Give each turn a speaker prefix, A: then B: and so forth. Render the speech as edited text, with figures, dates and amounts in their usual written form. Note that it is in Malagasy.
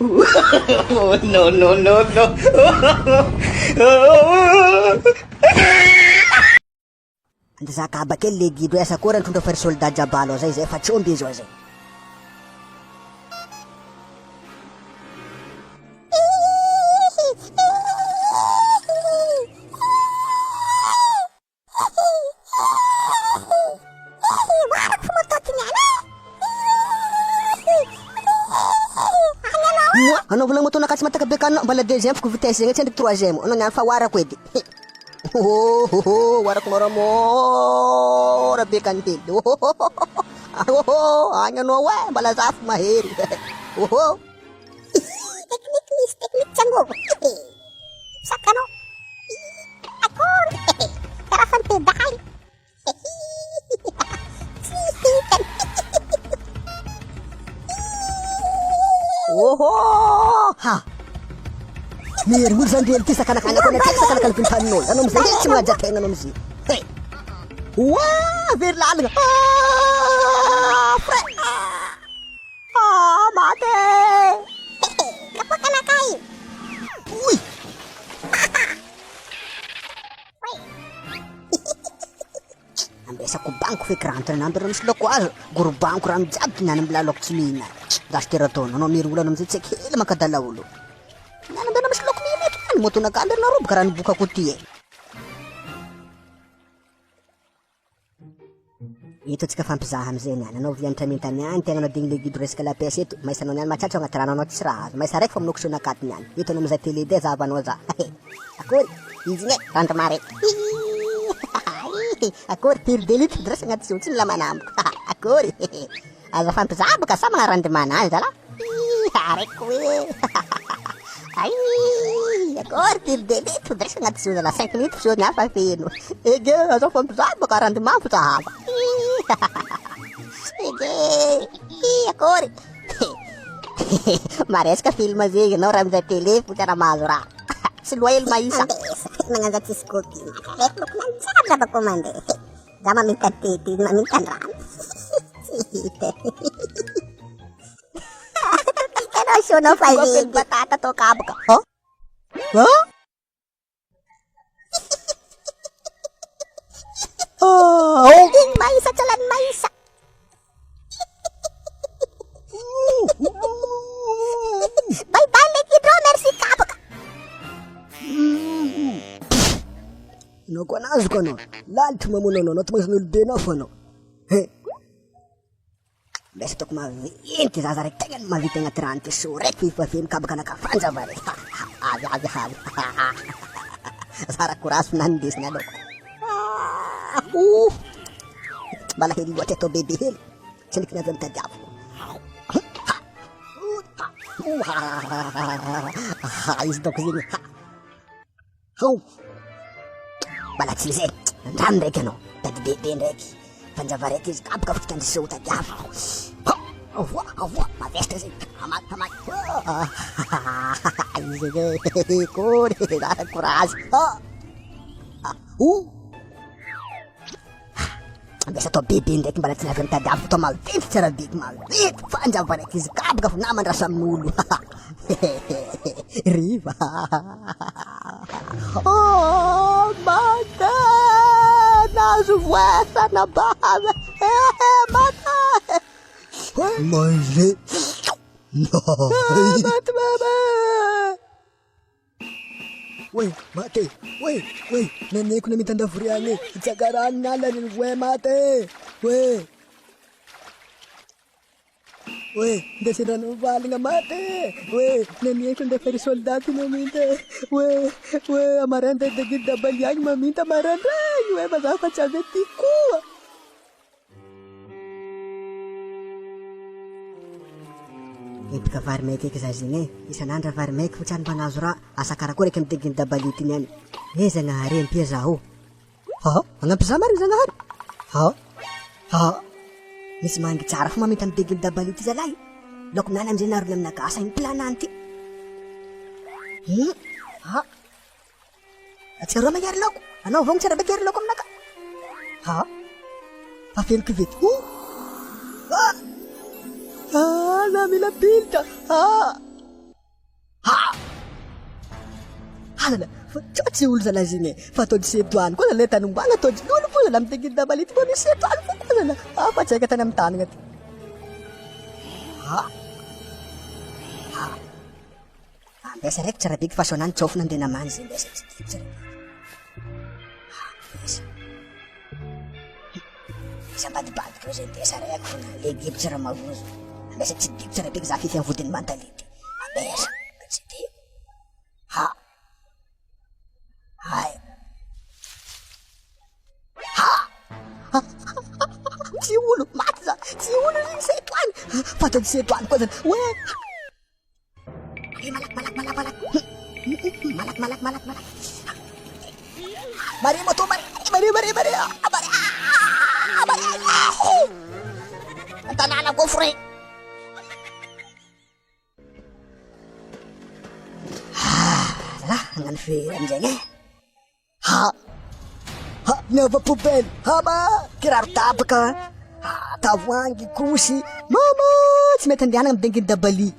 A: Oh, no, no, no, no.
B: Za kabakely le guido asa koa raha tondra fa ry soldat jabalo zay zay fa tromby izy zay. Anao volagny moto nakasy matakabekanao mbala deuxième foko vitesse zegny tsy andriky troisième anao niany fa warako edy. Warako moramora bekany hely. Agny anao mbala zafy mahery.
C: Teknik misy teknik tsangovo. Sakanao. Akory. Karaha fa nipedaly.
B: Ha! Mihery olo zany rely ty sakanakana koa naty sakanaka vintanin'olo. Anao amizay tsy magnajategna anao amizay. Wah! Very lalagna. Frère! Maty!
C: Kapoka na kayo.
B: Uy! Ambesako banko feky raha antony nandro misy loko azo. Goro banko raha mijaby ty niany milalako tsy mihina. Lasy tera taona anao mihery olo anao amizay tsy haiko hely mankadala olo. Nanambena misy loko mihina eky any moto nakandry na robo karaha nibokako ty Ito tsika fampizaha amizay niany anao viantramentany any tegna nadigny le guide resaka lapes eto maisanao niany matsatso agnaty rano anao tsisy raha azo maisa raiky fa minoko sonakaty niany ito anao amizay télé de zahavanao za akory izy ne randro mare akory tiry delite dress agnaty sio tsy milamanamiko akory aza fampizaha boka sa magna rendement zala araiky hoe ay akory tiry delite dress agnaty sio zala 5 minutes sio niany fa feno ege aza fampizaha boka rendement fizahava akory maresaka film zegny anao raha amizay télé fotana mahazo raha sy loa hely maisa
C: Mananja tsisy copine. Rehefa loko nanjary zava commandé. Za mamintany tety, mamintany rano. Tsy hita. Anao sionao fa
B: Gopel
C: ligy.
B: batata to kaboka ha
C: Maisa tsalan maisa. Bye bye Lady Dro, merci kaboka.
B: Anao koa anazoko anao lalitra mamono anao anao tomagnazana olo be anao fo anao mbesa toko maventy zaza raiky tegna mavita agnaty rano ty so raiky fifafeny kabaka nakafanjava raiky avy zara courage finandesiny aloko mbala hely loatra atao bebe hely tsy niky niavy mitadiavo izy doko zegny mbala tsy zay andrano ndraiky anao tady bebe ndraiky fanjava raiky izy kabaka fotsika andriseo tadiavo avoa mavesitra zay hamaky izy zay kory zara courage ambesa atao bebe ndraiky mbala tsy navy mitadiavo atao maventy tsara beky maventy fanjava raiky izy kabaka fo namandrasa amin'olo riva mata nazo voasana bava mata maze mate mama mate naneko na mitandavoriane itsakarany nalany mate ndesendrano valigna mate nanieko ndefa ry soldat maminta amaranda de guide dabaliagny maminta amarandragny mazaha fa tsy avy aty koa epika vary maiky eky za zegny isanandra vary maiky fo tsy any mpanazo raha asa karakôry eky amty guide dabality niany zagnahary ampia zaho agnampy za mariny zagnahary misy mangy tsara fo mamita amin'ny deginy dabality zalahy loko minany amizay naroly aminakasa iny planany ty atsika roa mahiary loko anao vogno tsara beky ary loko aminaka fa feloko vety na mila pilta Alala, tsy olo zala ziny e. Fa ataony setoany koa zala tanombana ataony olo po zala miteginy dabality fô ny setoany fokoa zala. Fa tsy haika tany amin'ny tanagna ty. Ambesa raiky tsara beky fa sonany tsofo nandeha namany zay ambesa tsy tiky tsara. Ambesa. Sambadibadika io zay ambesa raiky fona legimo tsara marozo. Ambesa tsy tiky tsara beky za fify amin'ny vodiny mantality. Ambesa tsy tiky. Ha. Hai. Ha. Tsy olo maty za. Tsy olo zay setoany. Fa ataony setoany koa zany. Oe. Malak. Mari moto mari. Tanana ko free. Lah, ngan feira anjay eh. Ha. Nova poubelle. Haba, kiraro tabaka. Tavoangy kosy. Mama, tsy mety andehanana midenginy dabaly.